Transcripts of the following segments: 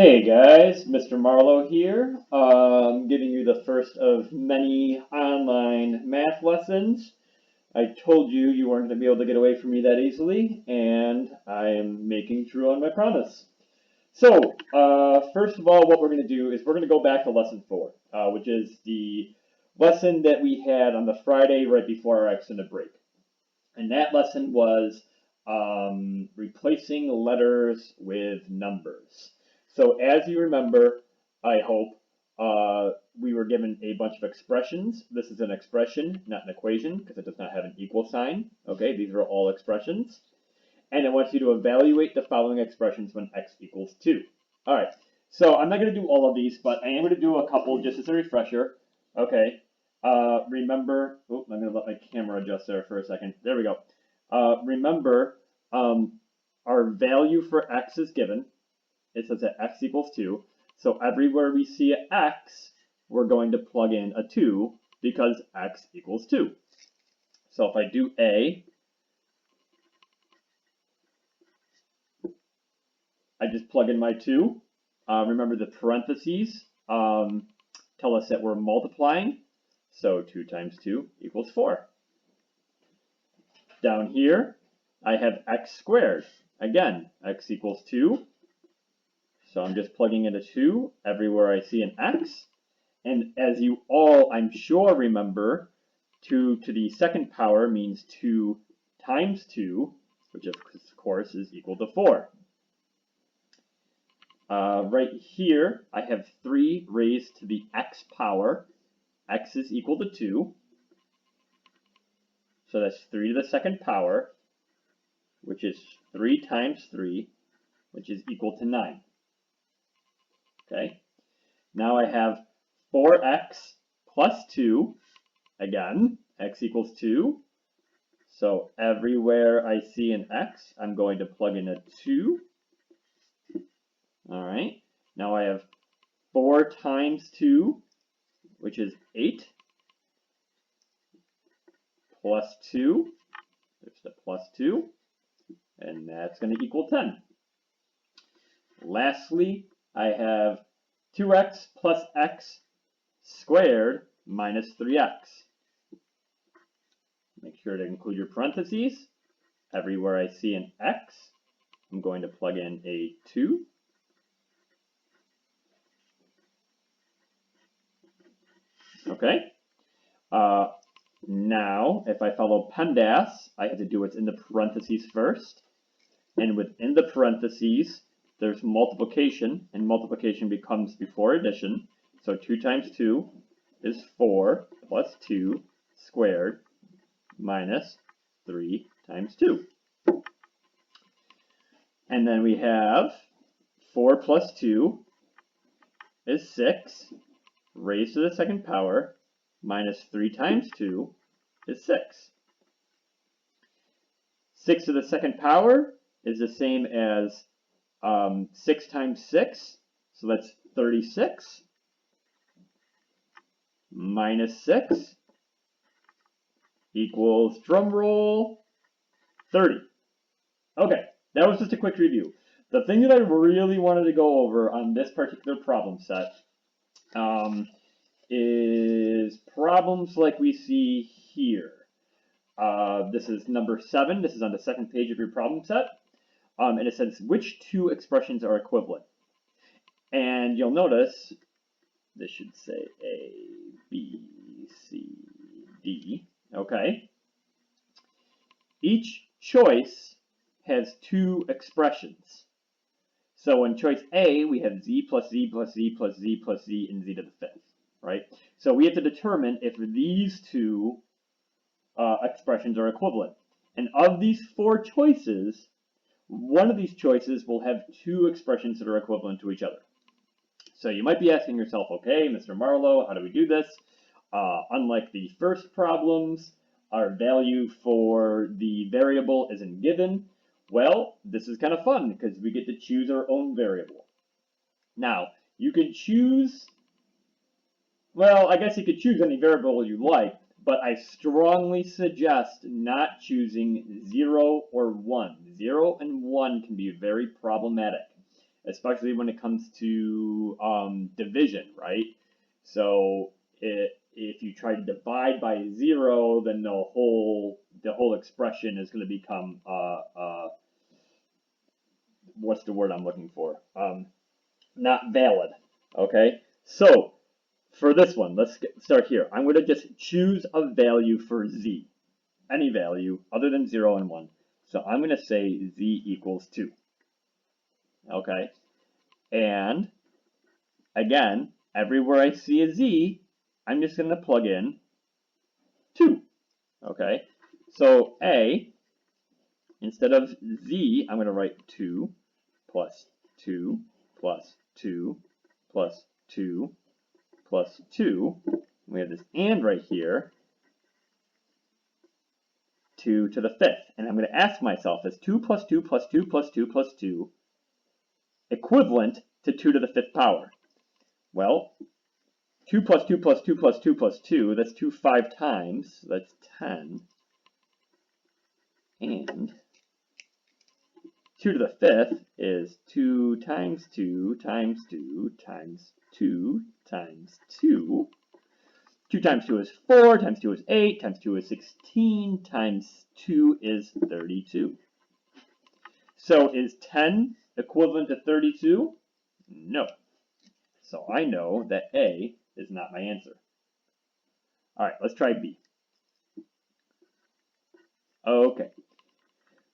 Hey guys, Mr. Marlowe here, giving you the first of many online math lessons. I told you you weren't going to be able to get away from me that easily, and I am making true on my promise. So, first of all, what we're going to do is we're going to go back to lesson 4, which is the lesson that we had on the Friday right before our extended break. And that lesson was replacing letters with numbers. So as you remember, I hope, we were given a bunch of expressions. This is an expression, not an equation, because it does not have an equal sign. Okay, these are all expressions. And it wants you to evaluate the following expressions when x equals 2. All right, so I'm not going to do all of these, but I am going to do a couple just as a refresher. Okay, remember, I'm going to let my camera adjust there for a second. There we go. Remember, our value for x is given. It says that x equals 2. So everywhere we see an x, we're going to plug in a 2 because x equals 2. So if I do A, I just plug in my 2. Remember the parentheses tell us that we're multiplying. So 2 times 2 equals 4. Down here, I have x squared. Again, x equals 2. So I'm just plugging in a 2 everywhere I see an x. And as you all, I'm sure, remember, 2 to the second power means 2 times 2, which of course is equal to 4. Right here, I have 3 raised to the x power. X is equal to 2. So that's 3 to the second power, which is 3 times 3, which is equal to 9. Okay, now I have 4x plus 2. Again, x equals 2. So everywhere I see an x, I'm going to plug in a 2. All right, now I have 4 times 2, which is 8, plus 2. There's the plus 2, and that's going to equal 10. Lastly, I have 2x plus x squared minus 3x. Make sure to include your parentheses. Everywhere I see an x, I'm going to plug in a 2. Okay. Now, if I follow PEMDAS, I have to do what's in the parentheses first. And within the parentheses, there's multiplication, and multiplication becomes before addition. So 2 times 2 is 4 plus 2 squared minus 3 times 2. And then we have 4 plus 2 is 6 raised to the second power minus 3 times 2 is 6. 6 to the second power is the same as 6 times 6, so that's 36, minus 6 equals, drum roll, 30. Okay, that was just a quick review. The thing that I really wanted to go over on this particular problem set is problems like we see here. This is number 7. This is on the second page of your problem set. And it says, which 2 expressions are equivalent? And you'll notice, this should say A, B, C, D, okay? Each choice has 2 expressions. So in choice A, we have z plus z plus z plus z plus z and z to the 5th, right? So we have to determine if these 2 expressions are equivalent. And of these 4 choices, one of these choices will have 2 expressions that are equivalent to each other. So you might be asking yourself, okay, Mr. Marlowe, how do we do this? Unlike the first problems, our value for the variable isn't given. Well, this is kind of fun because we get to choose our own variable. Now, you can choose, well, I guess you could choose any variable you like, but I strongly suggest not choosing 0 or 1. 0 and 1 can be very problematic, especially when it comes to division, right? So if you try to divide by 0, then the whole expression is going to become what's the word I'm looking for? Not valid. Okay, so for this one, let's start here. I'm going to just choose a value for z, any value other than 0 and 1. So I'm going to say z equals 2. Okay, and again, everywhere I see a z, I'm just going to plug in 2. Okay, so a, instead of z, I'm going to write 2 plus 2 plus 2 plus 2 plus 2. We have this and right here, 2 to the 5th. And I'm going to ask myself, is 2 plus 2 plus 2 plus 2 plus 2 equivalent to 2 to the 5th power? Well, 2 plus 2 plus 2 plus 2 plus 2, that's 2 5 times, that's 10. And 2 to the 5th is 2 times 2 times 2 times 2 times 2. 2 times 2 is 4, times 2 is 8, times 2 is 16, times 2 is 32. So is 10 equivalent to 32? No. So I know that A is not my answer. All right, let's try B. Okay.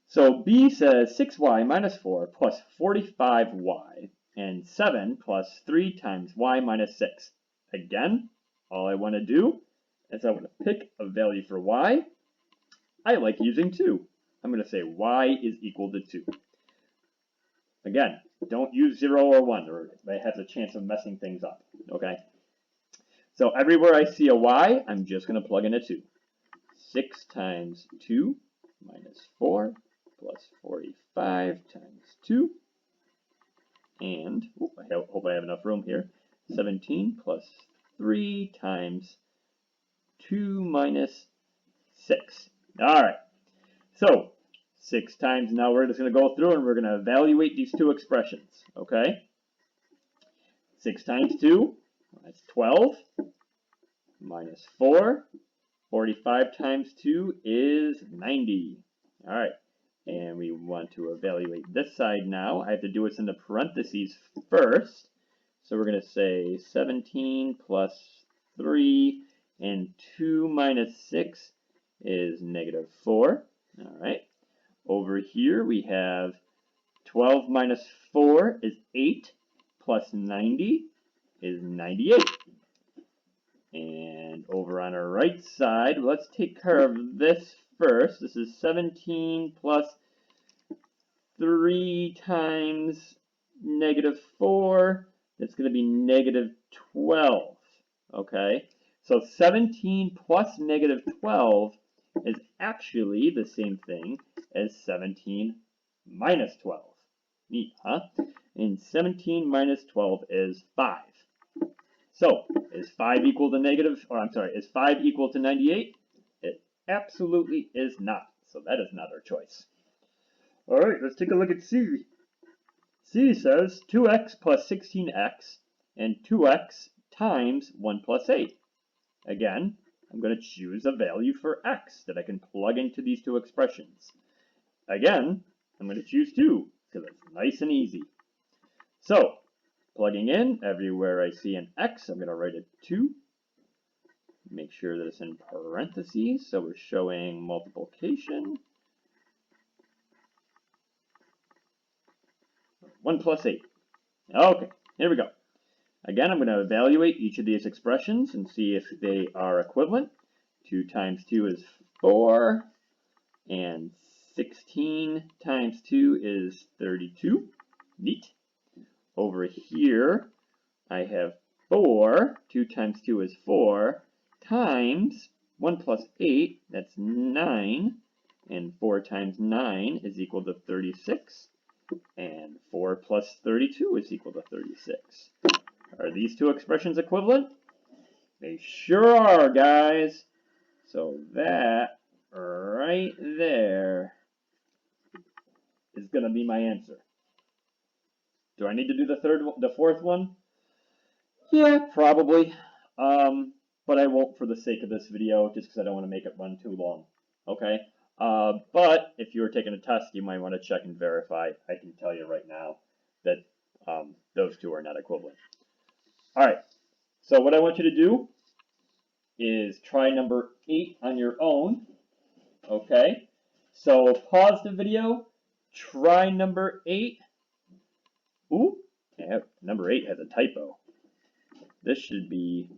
So B says 6y minus 4 plus 45y and 7 plus 3 times y minus 6. Again, all I want to do is I want to pick a value for y. I like using 2. I'm going to say y is equal to 2. Again, don't use 0 or 1, or it has a chance of messing things up. Okay? So everywhere I see a y, I'm just going to plug in a 2. 6 times 2 minus 4 plus 45 times 2. And, I hope I have enough room here, 17 plus 3 times 2 minus 6. All right. So 6 times, now we're just going to go through and we're going to evaluate these two expressions. Okay? 6 times 2, that's 12, minus 4. 45 times 2 is 90. All right. And we want to evaluate this side now. I have to do what's in the parentheses first. So we're going to say 17 plus 3 and 2 minus 6 is negative 4. All right. Over here we have 12 minus 4 is 8 plus 90 is 98. And over on our right side, let's take care of this first. This is 17 plus 3 times negative 4. That's going to be negative 12. Okay? So 17 plus negative 12 is actually the same thing as 17 minus 12. Neat, huh? And 17 minus 12 is 5. So, is 5 equal to is 5 equal to 98? It absolutely is not. So that is not our choice. All right, let's take a look at C. C says 2x plus 16x and 2x times 1 plus 8. Again, I'm going to choose a value for x that I can plug into these two expressions. Again, I'm going to choose 2 because it's nice and easy. So, plugging in, everywhere I see an x, I'm going to write a 2. Make sure that it's in parentheses, so we're showing multiplication. 1 plus 8. Okay, here we go. Again, I'm going to evaluate each of these expressions and see if they are equivalent. 2 times 2 is 4, and 16 times 2 is 32. Neat. Over here, I have 4. 2 times 2 is 4, times 1 plus 8, that's 9. And 4 times 9 is equal to 36. And 4 plus 32 is equal to 36. Are these two expressions equivalent? They sure are, guys. So that right there is going to be my answer. Do I need to do the fourth one? Yeah, probably. But I won't for the sake of this video, just because I don't want to make it run too long. Okay? But if you were taking a test, you might want to check and verify. I can tell you right now that those two are not equivalent. All right. So what I want you to do is try number 8 on your own. Okay? So pause the video. Try number 8. Ooh, yeah, number 8 has a typo. This should be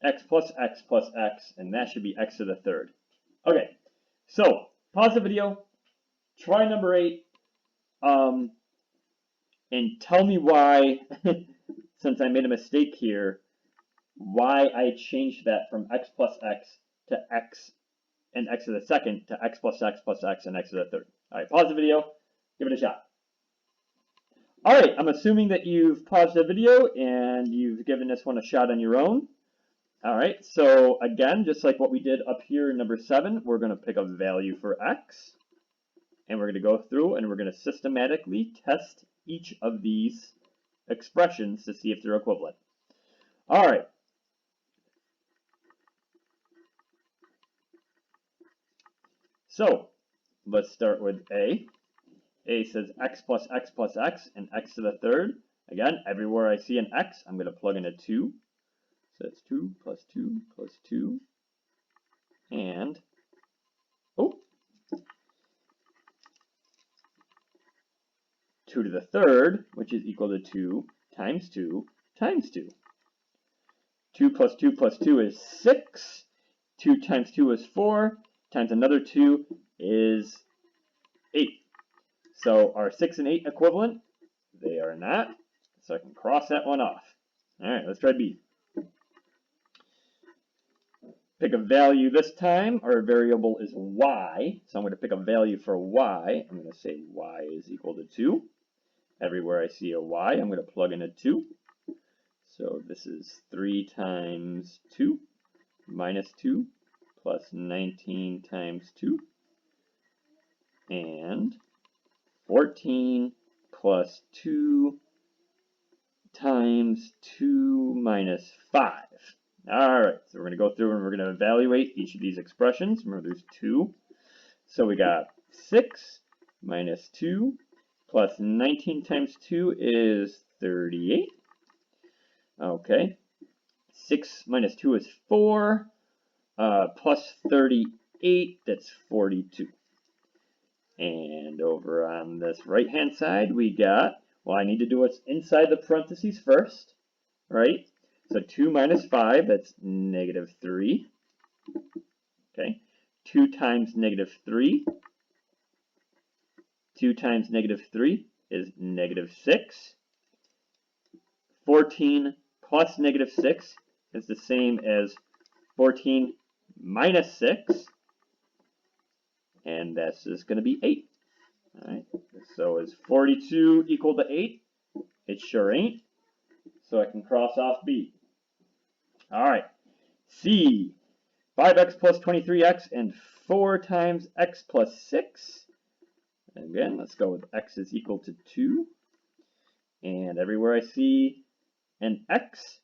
x plus x plus x, and that should be x to the third. Okay, so pause the video, try number 8, and tell me why, since I made a mistake here, why I changed that from x plus x to x and x to the second to x plus x plus x and x to the third. All right, pause the video, give it a shot. All right, I'm assuming that you've paused the video and you've given this one a shot on your own. All right, so again, just like what we did up here in number 7, we're going to pick a value for x, and we're going to go through and we're going to systematically test each of these expressions to see if they're equivalent. All right. So let's start with A. A says x plus x plus x and x to the third. Again, everywhere I see an x, I'm going to plug in a 2. So that's 2 plus 2 plus 2. And, oh, 2 to the third, which is equal to 2 times 2 times 2. 2 plus 2 plus 2 is 6. 2 times 2 is 4. Times another 2 is 8. So are 6 and 8 equivalent? They are not. So I can cross that one off. All right, let's try B. Pick a value this time. Our variable is y. So I'm going to pick a value for y. I'm going to say y is equal to 2. Everywhere I see a y, I'm going to plug in a 2. So this is 3 times 2 minus 2 plus 19 times 2. And 14 plus 2 times 2 minus 5. All right, so we're going to go through and we're going to evaluate each of these expressions. Remember, there's 2. So we got 6 minus 2 plus 19 times 2 is 38. Okay. 6 minus 2 is 4. Plus 38, that's 42. And over on this right-hand side, we got, well, I need to do what's inside the parentheses first, right? So 2 minus 5, that's negative 3. Okay. 2 times negative 3. 2 times negative 3 is negative 6. 14 plus negative 6 is the same as 14 minus 6. And that's just going to be 8. All right. So is 42 equal to 8? It sure ain't. So I can cross off B. All right. C. 5x plus 23x and 4 times x plus 6. Again, let's go with x is equal to 2. And everywhere I see an x,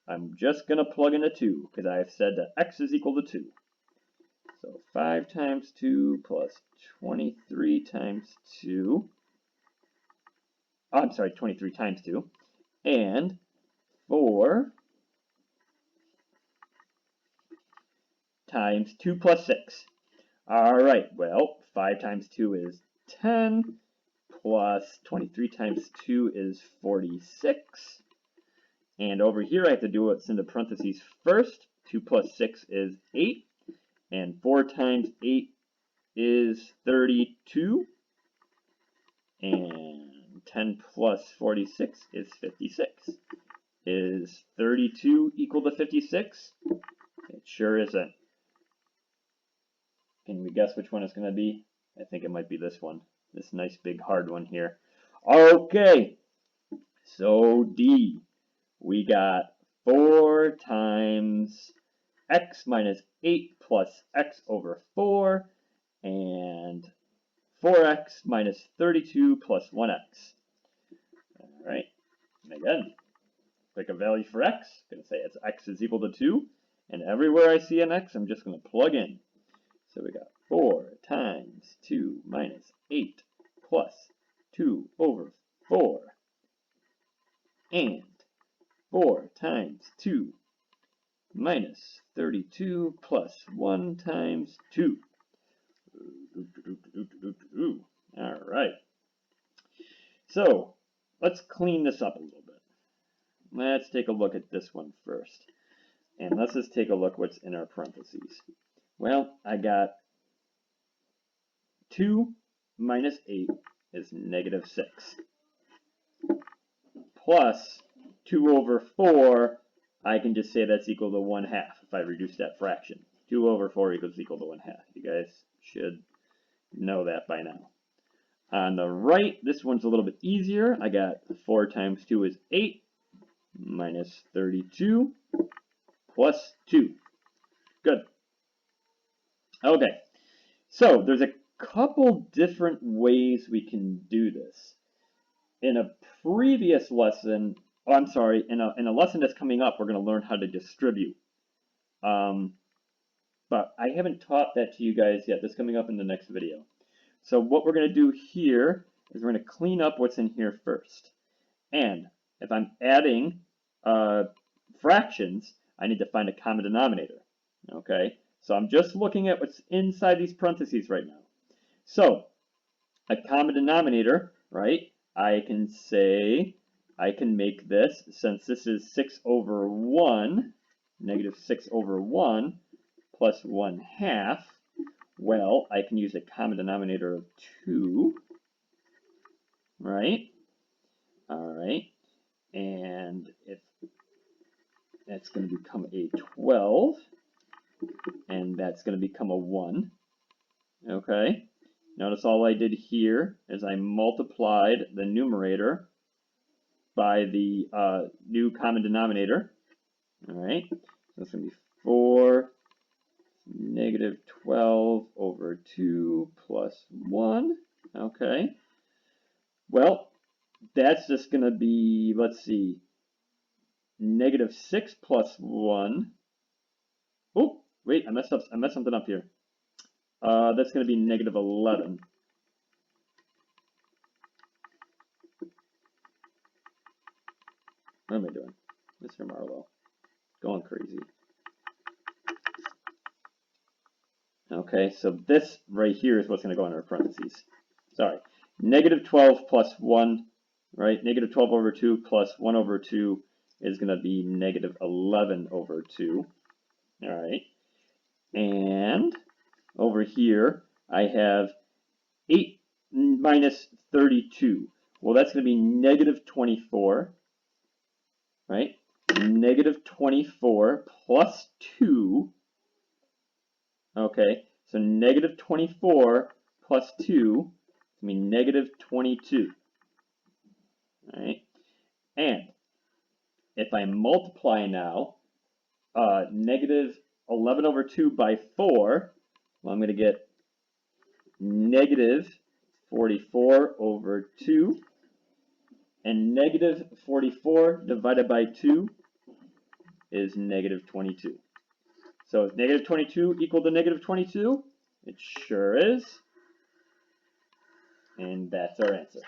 I'm just going to plug in a 2 because I've said that x is equal to 2. So 5 times 2 plus 23 times 2. Oh, I'm sorry, 23 times 2. And 4 times 2 plus 6. All right, well, 5 times 2 is 10, plus 23 times 2 is 46. And over here, I have to do what's in the parentheses first. 2 plus 6 is 8. And 4 times 8 is 32. And 10 plus 46 is 56. Is 32 equal to 56? It sure isn't. Can we guess which one it's going to be? I think it might be this one. This nice big hard one here. Okay. So D. We got 4 times x minus 8 plus x over 4, and 4x minus 32 plus 1x. All right, and again, pick a value for x. I'm going to say it's x is equal to 2, and everywhere I see an x, I'm just going to plug in. So we got 4 times 2 minus 8 plus 2 over 4, and 4 times 2 minus 32 plus 1 times 2. All right. So let's clean this up a little bit. Let's take a look at this one first. And let's just take a look what's in our parentheses. Well, I got 2 minus 8 is negative 6. Plus 2 over 4, I can just say that's equal to 1/2 if I reduce that fraction. 2 over 4 equal to 1/2. You guys should know that by now. On the right, this one's a little bit easier. I got 4 times 2 is 8 minus 32 plus 2. Good. Okay, so there's a couple different ways we can do this. In a previous lesson, in a lesson that's coming up, we're going to learn how to distribute. But I haven't taught that to you guys yet. That's coming up in the next video. So what we're going to do here is we're going to clean up what's in here first. And if I'm adding fractions, I need to find a common denominator. Okay, so I'm just looking at what's inside these parentheses right now. So a common denominator, right? I can make this, since this is 6 over 1, negative 6 over 1 plus 1/2, well, I can use a common denominator of 2, right? All right, and if that's going to become a 12, and that's going to become a 1, okay? Notice all I did here is I multiplied the numerator by the new common denominator, all right? So that's going to be 4 negative 12 over 2 plus 1, okay? Well, that's just going to be, let's see, negative 6 plus 1. Oh, wait, I messed something up here. That's going to be negative 11. What am I doing? Mr. Marlowe. Going crazy. Okay, so this right here is what's going to go in our parentheses. Sorry. Negative 12 plus 1, right? Negative 12 over 2 plus 1 over 2 is going to be negative 11 over 2. All right. And over here, I have 8 minus 32. Well, that's going to be negative 24, right? Negative 24 plus 2. Okay, so negative 24 plus 2 is going to be negative 22. All right, and if I multiply now negative 11 over 2 by 4, well, I'm going to get negative 44 over 2, and negative 44 divided by 2 is negative 22. So is negative 22 equal to negative 22? It sure is. And that's our answer.